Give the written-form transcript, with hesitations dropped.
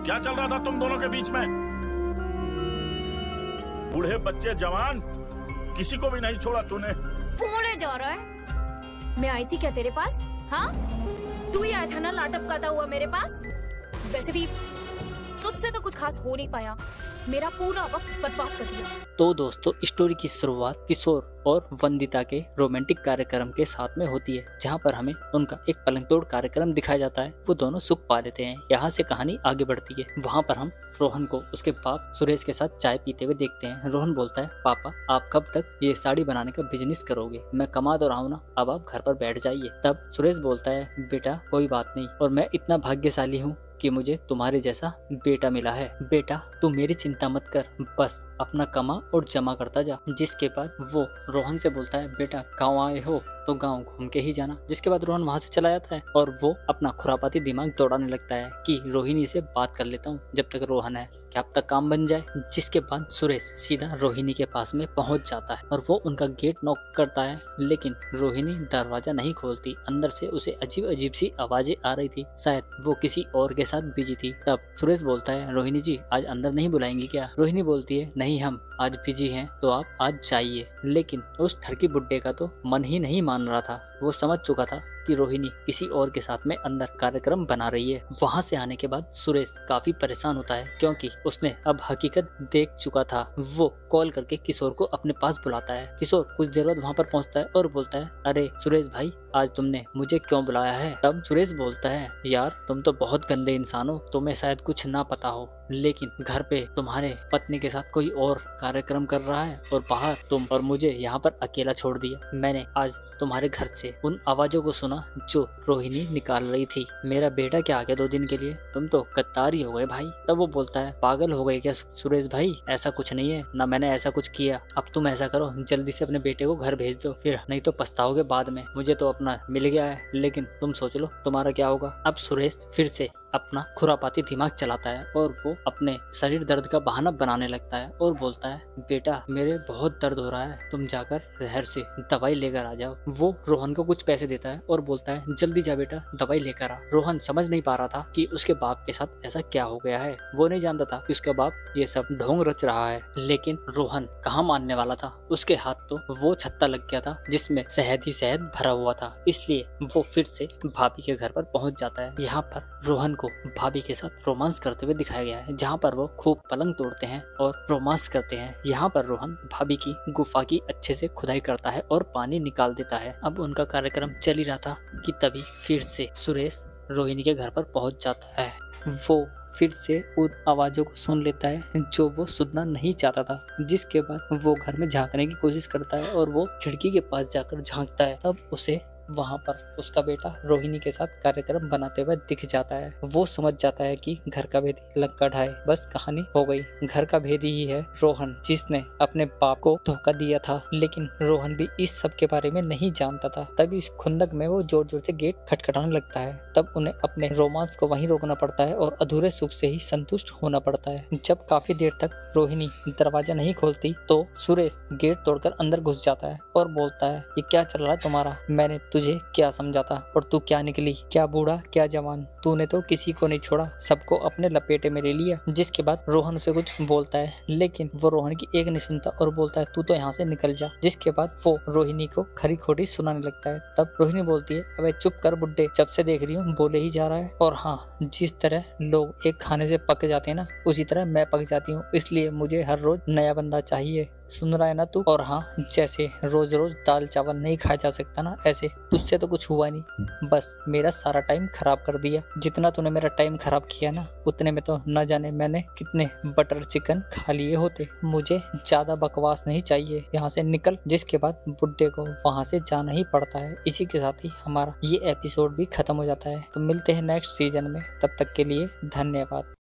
क्या चल रहा था तुम दोनों के बीच में? बूढ़े बच्चे जवान किसी को भी नहीं छोड़ा तूने। बोले जा रहा है? मैं आई थी क्या तेरे पास? हाँ, तू ही आया था ना लाटपकाता हुआ मेरे पास। वैसे भी तुझसे तो कुछ खास हो नहीं पाया, मेरा पूरा वक्त बर्बाद कर दिया। तो दोस्तों, स्टोरी की शुरुआत किशोर और वंदिता के रोमांटिक कार्यक्रम के साथ में होती है, जहां पर हमें उनका एक पलंग तोड़ कार्यक्रम दिखाया जाता है। वो दोनों सुख पा लेते हैं। यहाँ से कहानी आगे बढ़ती है। वहाँ पर हम रोहन को उसके बाप सुरेश के साथ चाय पीते हुए देखते हैं। रोहन बोलता है, पापा आप कब तक ये साड़ी बनाने का बिजनेस करोगे? मैं कमा तो रहा हूँ ना, अब आप घर पर बैठ जाइए। तब सुरेश बोलता है, बेटा कोई बात नहीं, और मैं इतना भाग्यशाली हूँ कि मुझे तुम्हारे जैसा बेटा मिला है। बेटा तू मेरी चिंता मत कर, बस अपना कमा और जमा करता जा। जिसके बाद वो रोहन से बोलता है, बेटा गाँव आए हो तो गांव घूम के ही जाना। जिसके बाद रोहन वहां से चला जाता है और वो अपना खुरापाती दिमाग दौड़ाने लगता है कि रोहिणी से बात कर लेता हूँ जब तक रोहन है, क्या अब तक काम बन जाए। जिसके बाद सुरेश सीधा रोहिणी के पास में पहुंच जाता है और वो उनका गेट नॉक करता है, लेकिन रोहिणी दरवाजा नहीं खोलती। अंदर से उसे अजीब अजीब सी आवाजें आ रही थी, शायद वो किसी और के साथ बिजी थी। तब सुरेश बोलता है, रोहिणी जी आज अंदर नहीं बुलाएंगी क्या? रोहिणी बोलती है, नहीं हम आज बिजी हैं तो आप आज जाइए। लेकिन उस ठरकी बुड्ढे का तो मन ही नहीं मान रहा था। वो समझ चुका था कि रोहिणी किसी और के साथ में अंदर कार्यक्रम बना रही है। वहां से आने के बाद सुरेश काफी परेशान होता है, क्योंकि उसने अब हकीकत देख चुका था। वो कॉल करके किशोर को अपने पास बुलाता है। किशोर कुछ देर बाद वहां पर पहुंचता है और बोलता है, अरे सुरेश भाई आज तुमने मुझे क्यों बुलाया है? तब सुरेश बोलता है, यार तुम तो बहुत गंदे इंसान हो, तुम्हें शायद कुछ ना पता हो, लेकिन घर पे तुम्हारे पत्नी के साथ कोई और कार्यक्रम कर रहा है और बाहर तुम और मुझे यहाँ पर अकेला छोड़ दिया। मैंने आज तुम्हारे घर से उन आवाजों को सुना जो रोहिणी निकाल रही थी। मेरा बेटा क्या आ गया 2 दिन के लिए? तुम तो गद्दार ही हो गए भाई। तब वो बोलता है, पागल हो गए क्या सुरेश भाई? ऐसा कुछ नहीं है ना, मैंने ऐसा कुछ किया। अब तुम ऐसा करो, जल्दी से अपने बेटे को घर भेज दो, फिर नहीं तो पछताओगे बाद में। मुझे तो अपना मिल गया है, लेकिन तुम सोच लो तुम्हारा क्या होगा। अब सुरेश फिर से अपना खुरापाती दिमाग चलाता है और वो अपने शरीर दर्द का बहाना बनाने लगता है और बोलता है, बेटा मेरे बहुत दर्द हो रहा है, तुम जाकर शहर से दवाई लेकर आ जाओ। वो रोहन को कुछ पैसे देता है और बोलता है, जल्दी जा बेटा दवाई लेकर आ। रोहन समझ नहीं पा रहा था कि उसके बाप के साथ ऐसा क्या हो गया है। वो नहीं जानता था कि उसका बाप ये सब ढोंग रच रहा है, लेकिन रोहन कहाँ मानने वाला था। उसके हाथ तो वो छत्ता लग गया था जिसमें शहद ही शहद भरा हुआ था। इसलिए वो फिर से भाभी के घर पर पहुंच जाता है। यहाँ पर रोहन को भाभी के साथ रोमांस करते हुए दिखाया गया है, जहाँ पर वो खूब पलंग तोड़ते हैं और रोमांस करते हैं। यहाँ पर रोहन भाभी की गुफा की अच्छे से खुदाई करता है और पानी निकाल देता है। अब उनका कार्यक्रम चल ही रहा था कि तभी फिर से सुरेश रोहिणी के घर पर पहुंच जाता है। वो फिर से उन आवाजों को सुन लेता है जो वो सुनना नहीं चाहता था। जिसके बाद वो घर में झांकने की कोशिश करता है और वो खिड़की के पास जाकर झांकता है। तब उसे वहां पर उसका बेटा रोहिणी के साथ कार्यक्रम बनाते हुए दिख जाता है। वो समझ जाता है कि घर का भेदी लंका ढाए, बस कहानी हो गई। घर का भेदी ही है रोहन, जिसने अपने बाप को धोखा दिया था, लेकिन रोहन भी इस सब के बारे में नहीं जानता था। तभी इस खुंदक में वो जोर जोर से गेट खटखटाने लगता है। तब उन्हें अपने रोमांस को वहीं रोकना पड़ता है और अधूरे सुख से ही संतुष्ट होना पड़ता है। जब काफी देर तक रोहिणी दरवाजा नहीं खोलती तो सुरेश गेट तोड़कर अंदर घुस जाता है और बोलता है, ये क्या चल रहा है तुम्हारा? मैंने तुझे क्या समझा था और तू क्या निकली? क्या बूढ़ा क्या जवान, तूने तो किसी को नहीं छोड़ा, सबको अपने लपेटे में ले लिया। जिसके बाद रोहन उसे कुछ बोलता है, लेकिन वो रोहन की एक नहीं सुनता और बोलता है, तू तो यहाँ से निकल जा। जिसके बाद वो रोहिणी को खरी खोटी सुनाने लगता है। तब रोहिणी बोलती है, अबे चुप कर बुड्ढे, जब से देख रही हूँ बोले ही जा रहा है। और हाँ, जिस तरह लोग एक खाने से पक जाते हैं ना, उसी तरह मैं पक जाती हूँ, इसलिए मुझे हर रोज नया बंदा चाहिए। सुन रहा है ना तू? और हाँ, जैसे रोज रोज दाल चावल नहीं खाया जा सकता ना, ऐसे तुझसे तो कुछ हुआ नहीं, बस मेरा सारा टाइम खराब कर दिया। जितना तूने मेरा टाइम खराब किया ना, उतने में तो न जाने मैंने कितने बटर चिकन खा लिए होते। मुझे ज्यादा बकवास नहीं चाहिए, यहाँ से निकल। जिसके बाद बुड्ढे को वहाँ से जाना ही पड़ता है। इसी के साथ ही हमारा ये एपिसोड भी खत्म हो जाता है। तो मिलते हैं नेक्स्ट सीजन में, तब तक के लिए धन्यवाद।